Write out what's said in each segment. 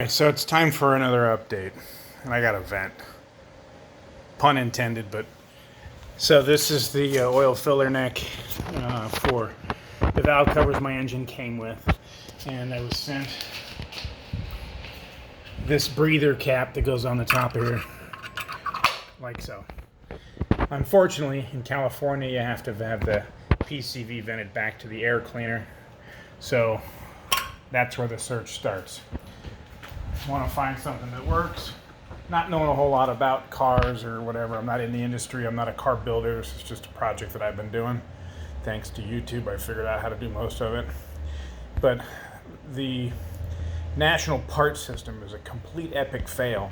So it's time for another update, and I got a vent, pun intended. But so this is the oil filler neck for the valve covers my engine came with, and I was sent this breather cap that goes on the top of here, like so. Unfortunately, in California, you have to have the PCV vented back to the air cleaner, so that's where the search starts. Want to find something that works. Not knowing a whole lot about cars or whatever. I'm not in the industry. I'm not a car builder. This is just a project that I've been doing. Thanks to YouTube, I figured out how to do most of it. But the national parts system is a complete epic fail.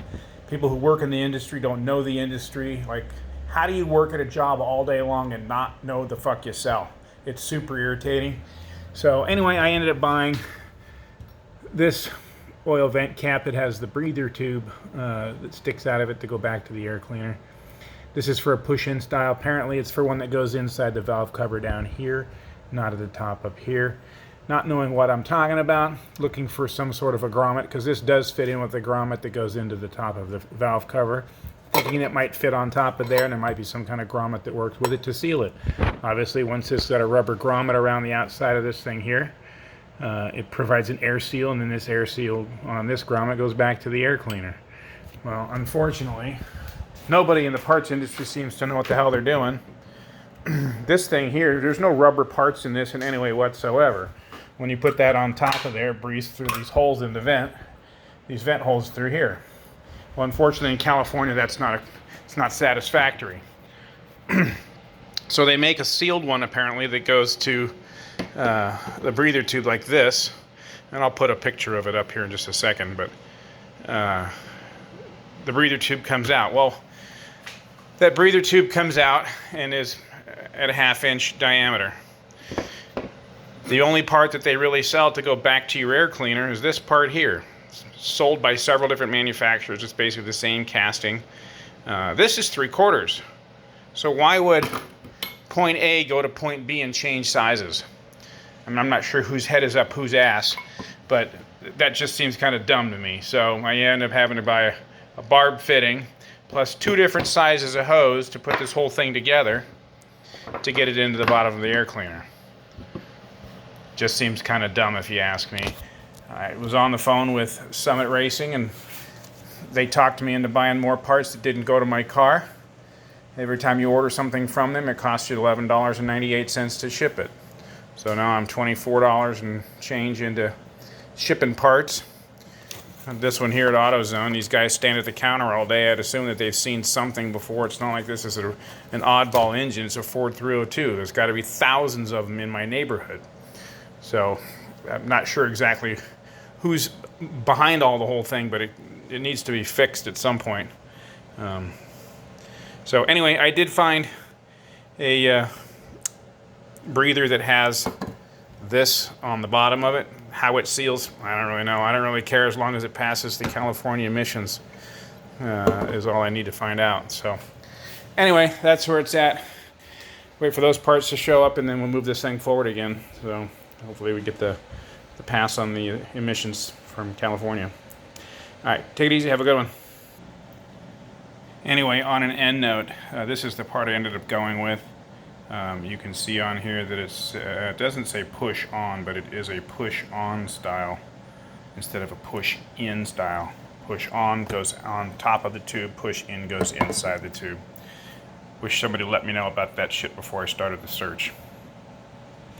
People who work in the industry don't know the industry. Like, how do you work at a job all day long and not know the fuck you sell? It's super irritating. So anyway, I ended up buying this oil vent cap that has the breather tube that sticks out of it to go back to the air cleaner. This is for a push-in style. Apparently it's for one that goes inside the valve cover down here, not at the top up here. Not knowing what I'm talking about, looking for some sort of a grommet, because this does fit in with the grommet that goes into the top of the valve cover. Thinking it might fit on top of there, and there might be some kind of grommet that works with it to seal it. Obviously, once this got a rubber grommet around the outside of this thing here, it provides an air seal, and then this air seal on this grommet goes back to the air cleaner. Well, unfortunately, nobody in the parts industry seems to know what the hell they're doing. This thing here, there's no rubber parts in this in any way whatsoever. When you put that on top of there, it breathes through these holes in the vent, these vent holes through here. Well, unfortunately, in California, it's not satisfactory. So they make a sealed one, apparently, that goes to the breather tube like this, and I'll put a picture of it up here in just a second, but the breather tube comes out. Well, that breather tube comes out and is at a 1/2 inch diameter. The only part that they really sell to go back to your air cleaner is this part here. It's sold by several different manufacturers. It's basically the same casting. This is 3/4. So why would point A go to point B and change sizes? I mean, I'm not sure whose head is up whose ass, but that just seems kind of dumb to me. So I end up having to buy a barb fitting plus 2 different sizes of hose to put this whole thing together to get it into the bottom of the air cleaner. Just seems kind of dumb if you ask me. I was on the phone with Summit Racing, and they talked me into buying more parts that didn't go to my car. Every time you order something from them, it costs you $11.98 to ship it. So now I'm $24 and change into shipping parts. This one here at AutoZone, these guys stand at the counter all day. I'd assume that they've seen something before. It's not like this is an oddball engine. It's a Ford 302. There's got to be thousands of them in my neighborhood. So I'm not sure exactly who's behind the whole thing, but it needs to be fixed at some point. So anyway, I did find a breather that has this on the bottom of it. How it seals, I don't really know. I don't really care as long as it passes the California emissions is all I need to find out. So anyway, that's where it's at. Wait for those parts to show up, and then we'll move this thing forward again. So hopefully we get the pass on the emissions from California. All right, take it easy. Have a good one. Anyway, on an end note, this is the part I ended up going with. You can see on here that it doesn't say push on, but it is a push on style instead of a push in style. Push on goes on top of the tube, push in goes inside the tube. Wish somebody let me know about that shit before I started the search.